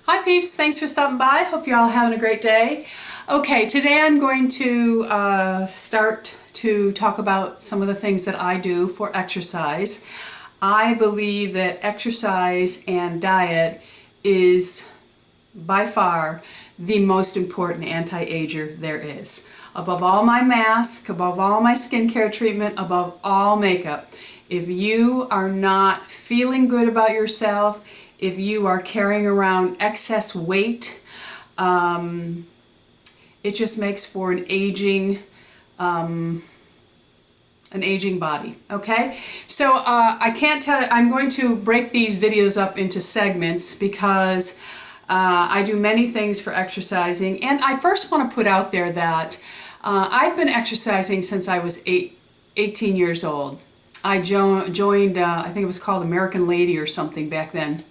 Hi peeps, thanks for stopping by. Hope you're all having a great day. Okay, today I'm going to start to talk about some of the things that I do for exercise. I believe that exercise and diet is by far the most important anti-ager there is. Above all my mask, above all my skincare treatment, above all makeup. If you are not feeling good about yourself, if you are carrying around excess weight, it just makes for an aging body. Okay, so I can't tell. I'm going to break these videos up into segments because I do many things for exercising, and I first want to put out there that I've been exercising since I was 18 years old. I joined, I think it was called American Lady or something back then.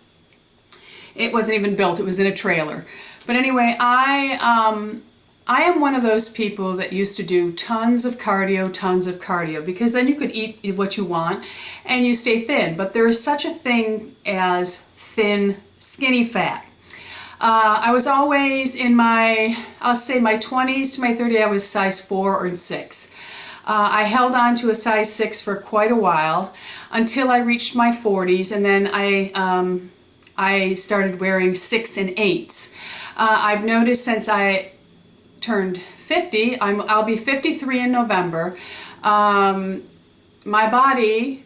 It wasn't even built, it was in a trailer. But anyway, I am one of those people that used to do tons of cardio, because then you could eat what you want and you stay thin. But there is such a thing as thin, skinny fat. I was always in my, I'll say my 20s to my 30s, I was size 4 or 6. I held on to a size 6 for quite a while until I reached my 40s, and then I started wearing 6 and 8s. I've noticed since I turned 50, I'll be 53 in November, my body,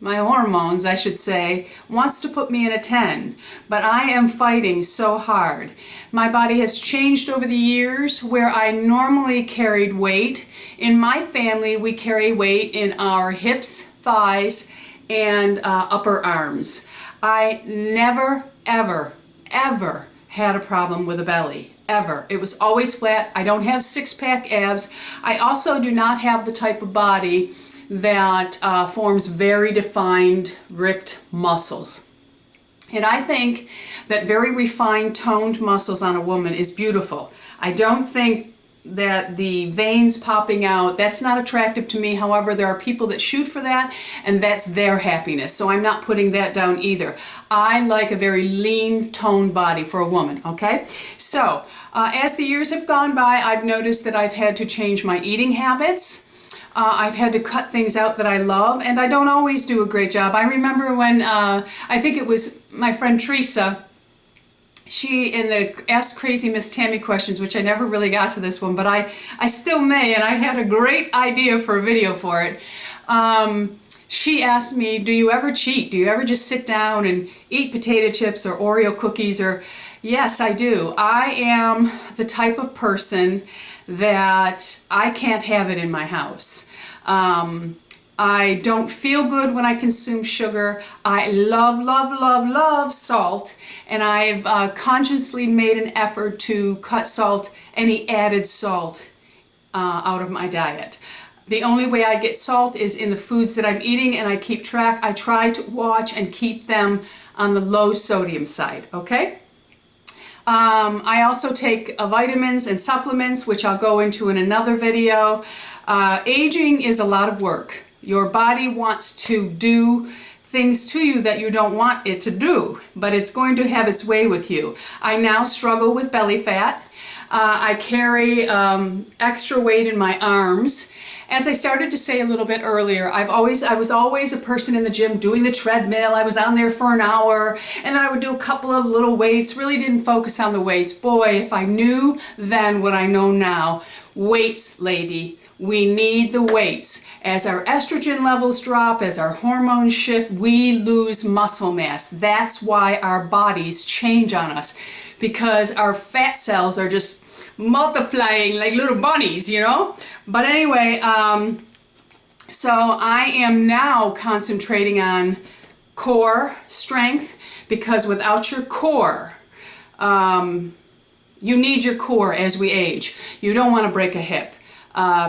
my hormones I should say, wants to put me in a 10, but I am fighting so hard. My body has changed over the years where I normally carried weight. In my family we carry weight in our hips, thighs, and upper arms. I never, ever, ever had a problem with a belly, ever. It was always flat. I don't have six-pack abs. I also do not have the type of body that forms very defined, ripped muscles. And I think that very refined, toned muscles on a woman is beautiful. I don't think that the veins popping out, that's not attractive to me. However, there are people that shoot for that, and that's their happiness. So I'm not putting that down either. I like a very lean, toned body for a woman, okay? So, as the years have gone by, I've noticed that I've had to change my eating habits. I've had to cut things out that I love, and I don't always do a great job. I remember when, I think it was my friend Teresa, she, in the Ask Crazy Miss Tammy questions, which I never really got to this one, but I still may, and I had a great idea for a video for it. She asked me, do you ever cheat? Do you ever just sit down and eat potato chips or Oreo cookies? Or yes, I do. I am the type of person that I can't have it in my house. I don't feel good when I consume sugar. I love, love, love, love salt, and I've consciously made an effort to cut salt, any added salt, out of my diet. The only way I get salt is in the foods that I'm eating, and I keep track. I try to watch and keep them on the low sodium side, okay? I also take vitamins and supplements, which I'll go into in another video. Aging is a lot of work. Your body wants to do things to you that you don't want it to do, but it's going to have its way with you. I now struggle with belly fat. I carry extra weight in my arms. As I started to say a little bit earlier, I was always a person in the gym doing the treadmill. I was on there for an hour, and then I would do a couple of little weights, really didn't focus on the weights. Boy, if I knew then what I know now, weights, lady, we need the weights. As our estrogen levels drop, as our hormones shift, we lose muscle mass. That's why our bodies change on us, because our fat cells are just multiplying like little bunnies, you know? But anyway, so I am now concentrating on core strength, because without your core, you need your core as we age. You don't want to break a hip.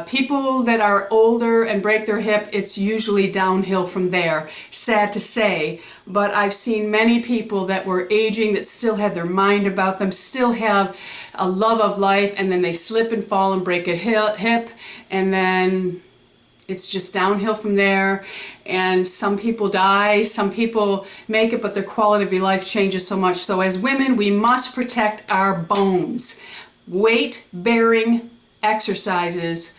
People that are older and break their hip, it's usually downhill from there, sad to say, but I've seen many people that were aging that still had their mind about them, still have a love of life, and then they slip and fall and break a hip, and then it's just downhill from there, and some people die, some people make it, but their quality of life changes so much. So as women, we must protect our bones. Weight-bearing exercises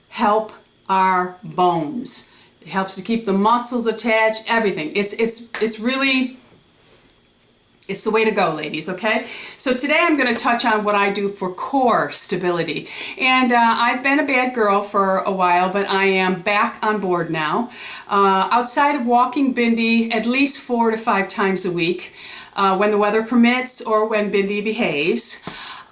help our bones. It helps to keep the muscles attached, everything. It's really, it's the way to go, ladies, okay? So today I'm going to touch on what I do for core stability. And I've been a bad girl for a while, but I am back on board now. Outside of walking Bindi at least 4 to 5 times a week, when the weather permits or when Bindi behaves.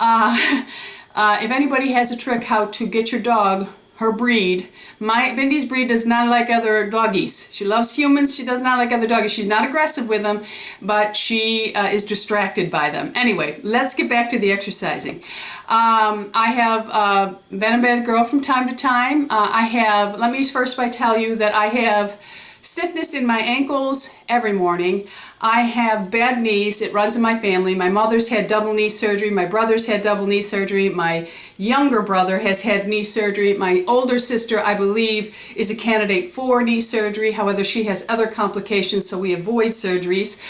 If anybody has a trick how to get your dog, her breed, Bindi's breed does not like other doggies. She loves humans, she does not like other doggies. She's not aggressive with them, but she is distracted by them. Anyway, let's get back to the exercising. I have been a bad girl from time to time. Let me first tell you that I have stiffness in my ankles every morning. I have bad knees. It runs in my family. My mother's had double knee surgery. My brother's had double knee surgery. My younger brother has had knee surgery. My older sister, I believe, is a candidate for knee surgery. However, she has other complications, so we avoid surgeries.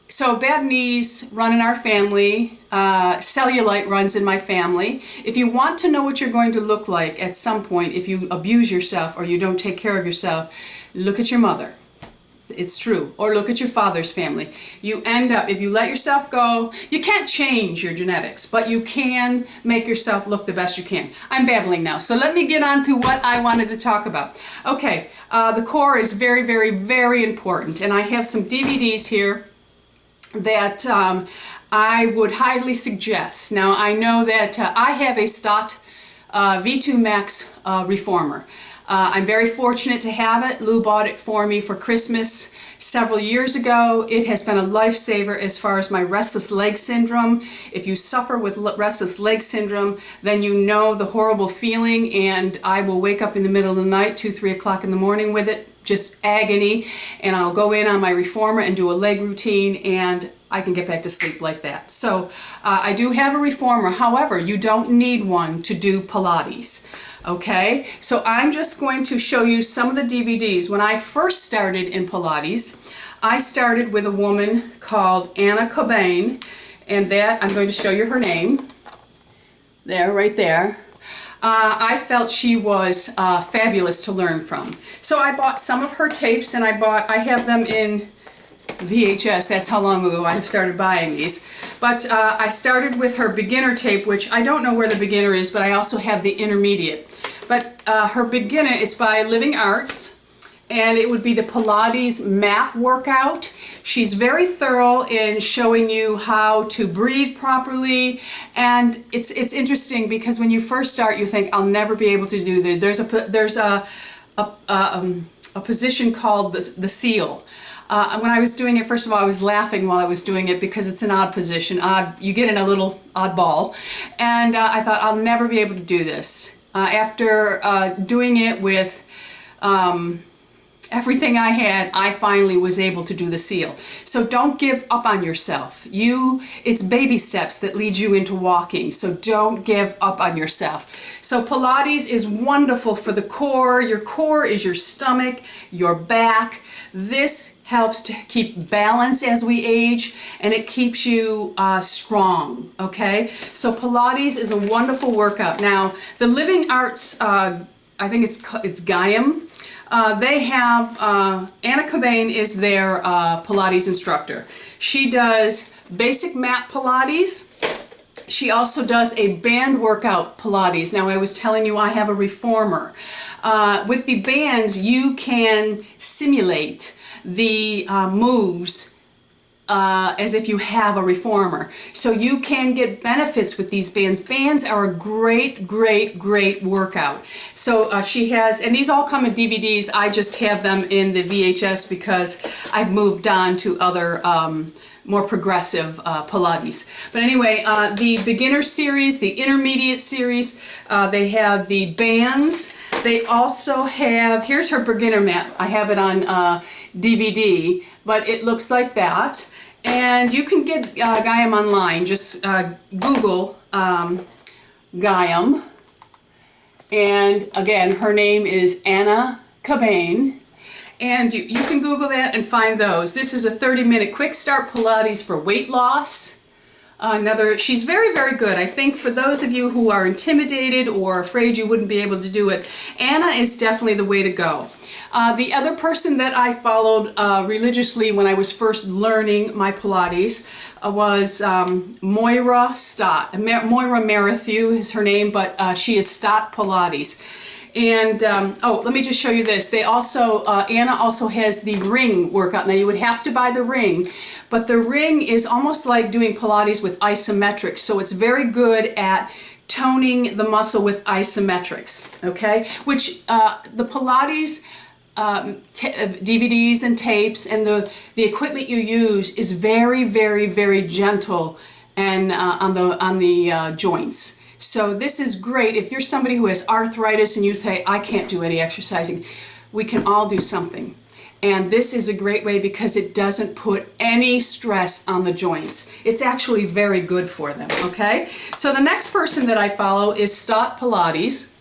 So bad knees run in our family. Cellulite runs in my family. If you want to know what you're going to look like at some point, if you abuse yourself or you don't take care of yourself, look at your mother. It's true. Or look at your father's family. You end up, if you let yourself go, you can't change your genetics, but you can make yourself look the best you can. I'm babbling now, so let me get on to what I wanted to talk about. Okay, the core is very, very, very important, and I have some DVDs here that I would highly suggest. Now, I know that I have a Stott V2 Max reformer. I'm very fortunate to have it. Lou bought it for me for Christmas several years ago. It has been a lifesaver as far as my restless leg syndrome. If you suffer with restless leg syndrome, then you know the horrible feeling, and I will wake up in the middle of the night, 2, 3 o'clock in the morning with it, just agony, and I'll go in on my reformer and do a leg routine, and I can get back to sleep like that. So I do have a reformer. However, you don't need one to do Pilates. Okay, so I'm just going to show you some of the DVDs. When I first started in Pilates, I started with a woman called Anna Cobain, and that, I'm going to show you her name. There, right there. I felt she was fabulous to learn from. So I bought some of her tapes, and I have them in VHS. That's how long ago I started buying these. But I started with her beginner tape, which I don't know where the beginner is, but I also have the intermediate. But her beginner is by Living Arts, and it would be the Pilates mat workout. She's very thorough in showing you how to breathe properly, and it's interesting because when you first start, you think, I'll never be able to do this. There's a position called the seal. When I was doing it, first of all, I was laughing while I was doing it because it's an odd position. You get in a little odd ball. And I thought, I'll never be able to do this. After doing it with everything I had, I finally was able to do the seal. So don't give up on yourself. It's baby steps that lead you into walking. So don't give up on yourself. So Pilates is wonderful for the core. Your core is your stomach, your back. This helps to keep balance as we age, and it keeps you strong, okay? So Pilates is a wonderful workout. Now, the Living Arts, I think it's Gaiam. They have, Anna Cobain is their Pilates instructor. She does basic mat Pilates. She also does a band workout Pilates. Now, I was telling you I have a reformer. With the bands, you can simulate the moves as if you have a reformer. So you can get benefits with these bands. Bands are a great, great, great workout. So she has, and these all come in DVDs. I just have them in the VHS because I've moved on to other more progressive Pilates. But anyway, the beginner series, the intermediate series, they have the bands. They also have, here's her beginner mat. I have it on DVD, but it looks like that. And you can get Gaiam online. Just Google Gaiam, And again, her name is Anna Cabane. And you can Google that and find those. This is a 30-minute quick start Pilates for weight loss. She's very, very good. I think for those of you who are intimidated or afraid you wouldn't be able to do it, Anna is definitely the way to go. The other person that I followed religiously when I was first learning my Pilates was Moira Stott. Moira Marathew is her name, but she is Stott Pilates. And oh, let me just show you this. They also, Anna also has the ring workout. Now you would have to buy the ring, but the ring is almost like doing Pilates with isometrics. So it's very good at toning the muscle with isometrics, okay? Which the Pilates DVDs and tapes and the equipment you use is very, very, very gentle and on the joints. So this is great if you're somebody who has arthritis and you say, I can't do any exercising. We can all do something. And this is a great way because it doesn't put any stress on the joints. It's actually very good for them, okay? So the next person that I follow is Stott Pilates.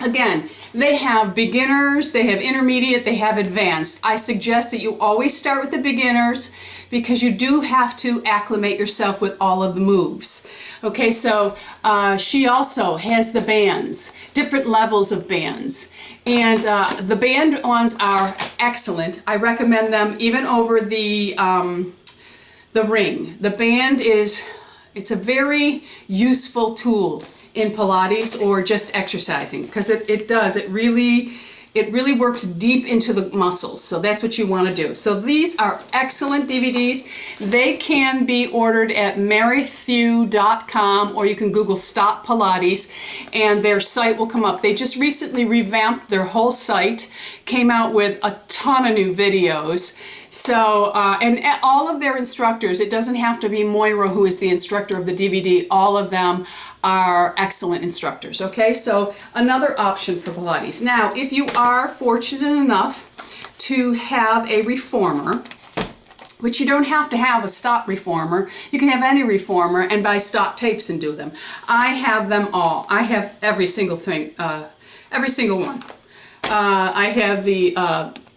Again, they have beginners, they have intermediate, they have advanced. I suggest that you always start with the beginners because you do have to acclimate yourself with all of the moves. Okay, so she also has the bands, different levels of bands. And the band ones are excellent. I recommend them even over the ring. The band it's a very useful tool in Pilates or just exercising because it really works deep into the muscles. So that's what you want to do. So these are excellent DVDs. They can be ordered at marythew.com or you can Google Stott Pilates and their site will come up. They just recently revamped their whole site, came out with a ton of new videos. So, and all of their instructors, it doesn't have to be Moira who is the instructor of the DVD, all of them are excellent instructors, okay? So another option for Pilates. Now, if you are fortunate enough to have a reformer, which you don't have to have a Stott reformer, you can have any reformer and buy Stott tapes and do them. I have them all. I have every single thing, every single one. I have the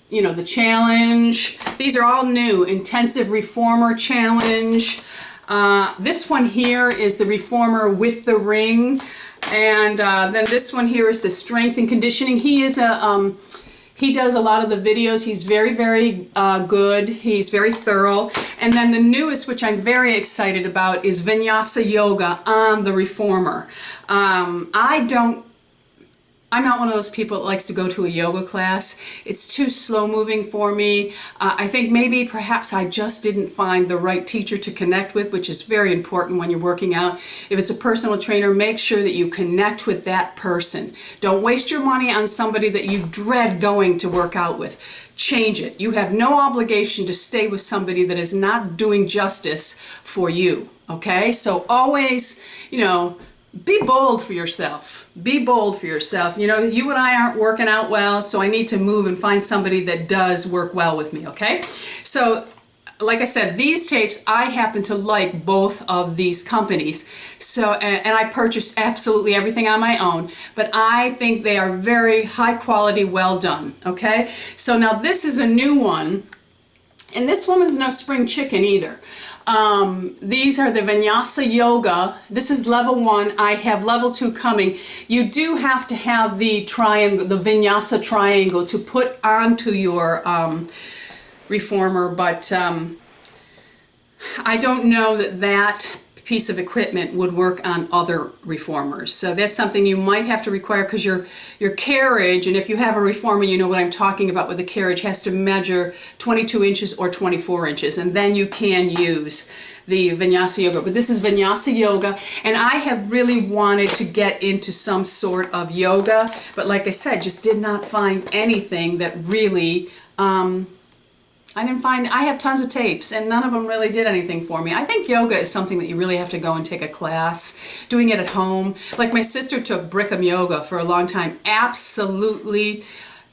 the challenge. These are all new. Intensive Reformer Challenge. This one here is the Reformer with the ring. And then this one here is the Strength and Conditioning. He is he does a lot of the videos. He's very, very good. He's very thorough. And then the newest, which I'm very excited about, is Vinyasa Yoga on the Reformer. I'm not one of those people that likes to go to a yoga class. It's too slow moving for me. I think maybe perhaps I just didn't find the right teacher to connect with, which is very important when you're working out. If it's a personal trainer, make sure that you connect with that person. Don't waste your money on somebody that you dread going to work out with. Change it. You have no obligation to stay with somebody that is not doing justice for you. Okay? So always, be bold for yourself. Be bold for yourself. You and I aren't working out well, so I need to move and find somebody that does work well with me, okay? So, like I said, these tapes, I happen to like both of these companies. So, and I purchased absolutely everything on my own, but I think they are very high quality, well done, okay? So now this is a new one, and this woman's no spring chicken either. These are the Vinyasa Yoga. This is level 1. I have level 2 coming. You do have to have the triangle, the Vinyasa triangle to put onto your reformer, but I don't know that piece of equipment would work on other reformers. So that's something you might have to require because your carriage, and if you have a reformer, you know what I'm talking about with the carriage, has to measure 22 inches or 24 inches, and then you can use the Vinyasa Yoga. But this is Vinyasa Yoga, and I have really wanted to get into some sort of yoga, but like I said, just did not find anything that really I have tons of tapes and none of them really did anything for me. I think yoga is something that you really have to go and take a class. Doing it at home. Like my sister took Brigham Yoga for a long time. Absolutely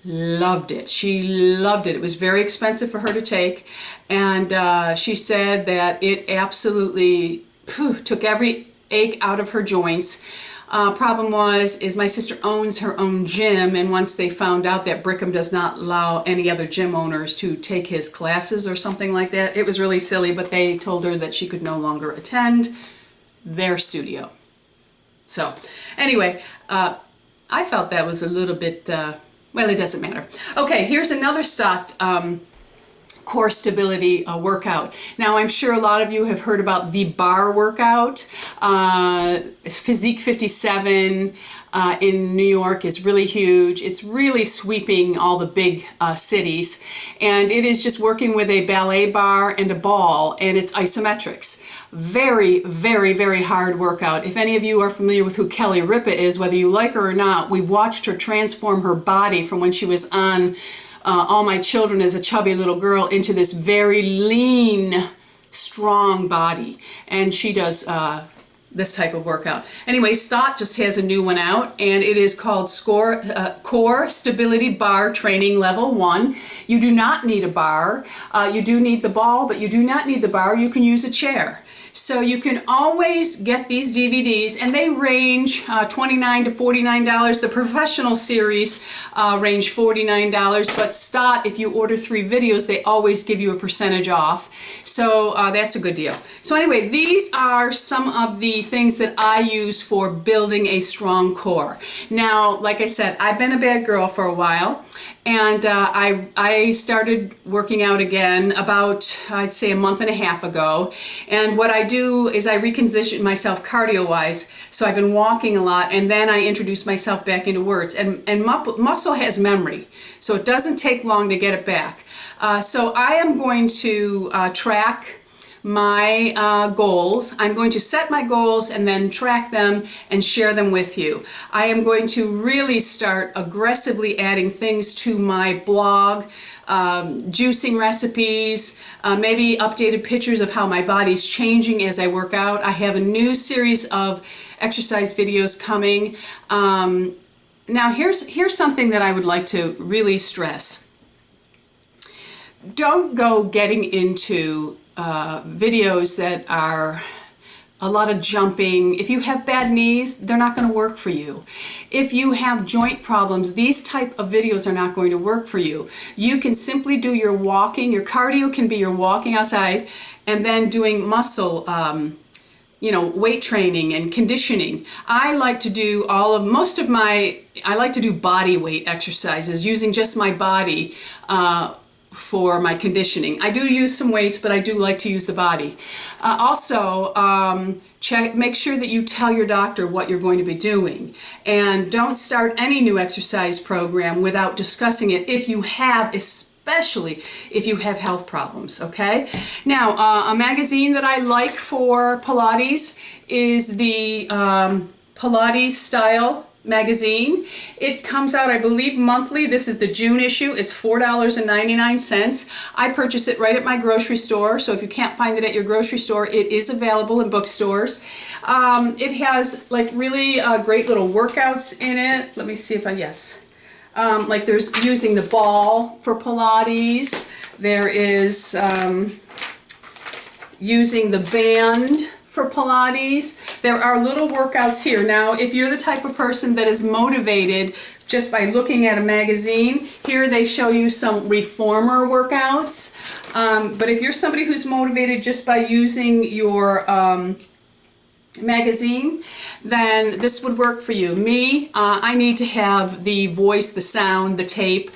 loved it. She loved it. It was very expensive for her to take. And she said that it absolutely took every ache out of her joints. Problem is my sister owns her own gym, and once they found out that Brickham does not allow any other gym owners to take his classes or something like that, it was really silly, but they told her that she could no longer attend their studio. So anyway, I felt that was a little bit, well, it doesn't matter. Okay, here's another stocked core stability workout. Now, I'm sure a lot of you have heard about the bar workout. Physique 57 in New York is really huge. It's really sweeping all the big cities, and it is just working with a ballet bar and a ball, and it's isometrics. Very, very, very hard workout. If any of you are familiar with who Kelly Ripa is, whether you like her or not, we watched her transform her body from when she was on All My Children as a chubby little girl into this very lean, strong body. And she does this type of workout. Anyway, Stott just has a new one out, and it is called Core Stability Bar Training Level 1. You do not need a bar. You do need the ball, but you do not need the bar. You can use a chair. So you can always get these DVDs, and they range $29 to $49. The professional series range $49, but Stott, if you order 3 videos, they always give you a percentage off. So that's a good deal. So anyway, these are some of the things that I use for building a strong core. Now, like I said, I've been a bad girl for a while, and I started working out again about, I'd say, a month and a half ago. And what I do is I recondition myself cardio-wise. So I've been walking a lot, and then I introduce myself back into words. And muscle has memory, so it doesn't take long to get it back. So I am going to track my goals. I'm going to set my goals and then track them and share them with you. I am going to really start aggressively adding things to my blog, juicing recipes, maybe updated pictures of how my body's changing as I work out. I have a new series of exercise videos coming. Now here's something that I would like to really stress. Don't go getting into videos that are a lot of jumping. If you have bad knees, they're not going to work for you. If you have joint problems, these type of videos are not going to work for you. You can simply do your walking. Your cardio can be your walking outside, and then doing muscle weight training and conditioning. I like to do I like to do body weight exercises using just my body for my conditioning. I do use some weights, but I do like to use the body. Also, make sure that you tell your doctor what you're going to be doing, and don't start any new exercise program without discussing it especially if you have health problems, okay? Now, a magazine that I like for Pilates is the Pilates Style magazine. It comes out, I believe, monthly. This is the June issue. It's $4.99. I purchase it right at my grocery store, so if you can't find it at your grocery store, it is available in bookstores. It has like really great little workouts in it. Let me see if like there's using the ball for Pilates. There is using the band for Pilates. There are little workouts here. Now, if you're the type of person that is motivated just by looking at a magazine, here they show you some reformer workouts. But if you're somebody who's motivated just by using your magazine, then this would work for you. Me, I need to have the voice, the sound, the tape,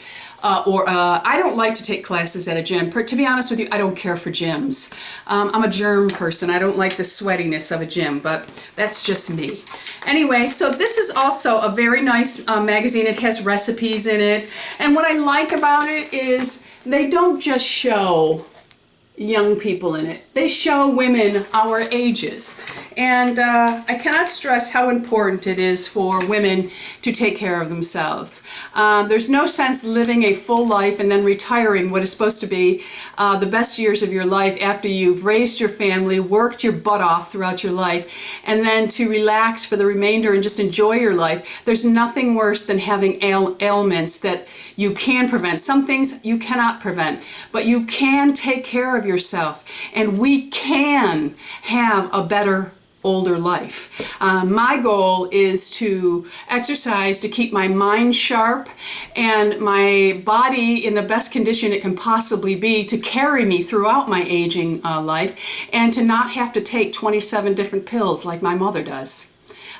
I don't like to take classes at a gym. To be honest with you, I don't care for gyms. I'm a germ person. I don't like the sweatiness of a gym, but that's just me. Anyway, so this is also a very nice magazine. It has recipes in it. And what I like about it is they don't just show young people in it. They show women our ages. And I cannot stress how important it is for women to take care of themselves. There's no sense living a full life and then retiring what is supposed to be the best years of your life after you've raised your family, worked your butt off throughout your life, and then to relax for the remainder and just enjoy your life. There's nothing worse than having ailments that you can prevent. Some things you cannot prevent, but you can take care of yourself, and we can have a better older life. My goal is to exercise to keep my mind sharp and my body in the best condition it can possibly be to carry me throughout my aging life, and to not have to take 27 different pills like my mother does.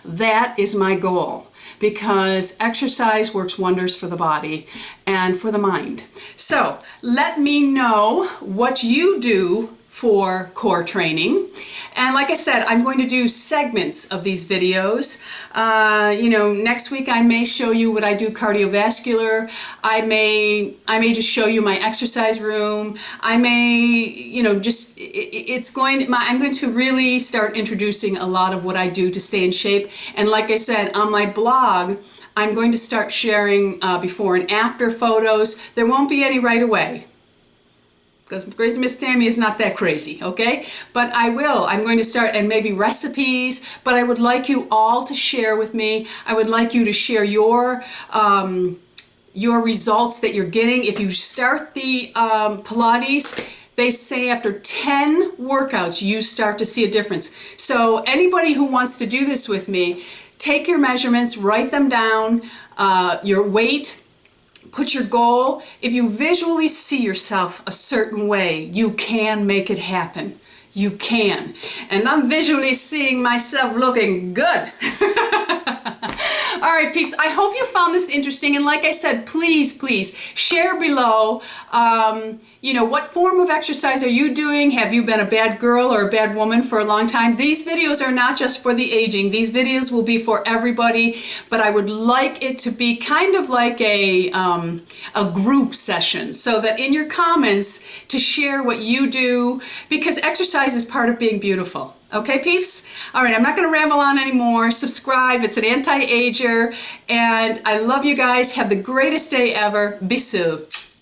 That is my goal, because exercise works wonders for the body and for the mind. So let me know what you do for core training. And like I said, I'm going to do segments of these videos. Next week I may show you what I do cardiovascular. I may just show you my exercise room. I may, I'm going to really start introducing a lot of what I do to stay in shape. And like I said, on my blog, I'm going to start sharing before and after photos. There won't be any right away, because Crazy Miss Tammy is not that crazy, okay? But I will. I'm going to start, and maybe recipes, but I would like you all to share with me. I would like you to share your results that you're getting. If you start the Pilates, they say after 10 workouts, you start to see a difference. So anybody who wants to do this with me, take your measurements, write them down, your weight, put your goal. If you visually see yourself a certain way, you can make it happen. You can. And I'm visually seeing myself looking good. All right, peeps, I hope you found this interesting. And like I said, please share below. What form of exercise are you doing? Have you been a bad girl or a bad woman for a long time? These videos are not just for the aging. These videos will be for everybody, but I would like it to be kind of like a group session, so that in your comments to share what you do, because exercise is part of being beautiful. Okay, peeps? All right, I'm not going to ramble on anymore. Subscribe. It's an anti-ager, and I love you guys. Have the greatest day ever. Bisous.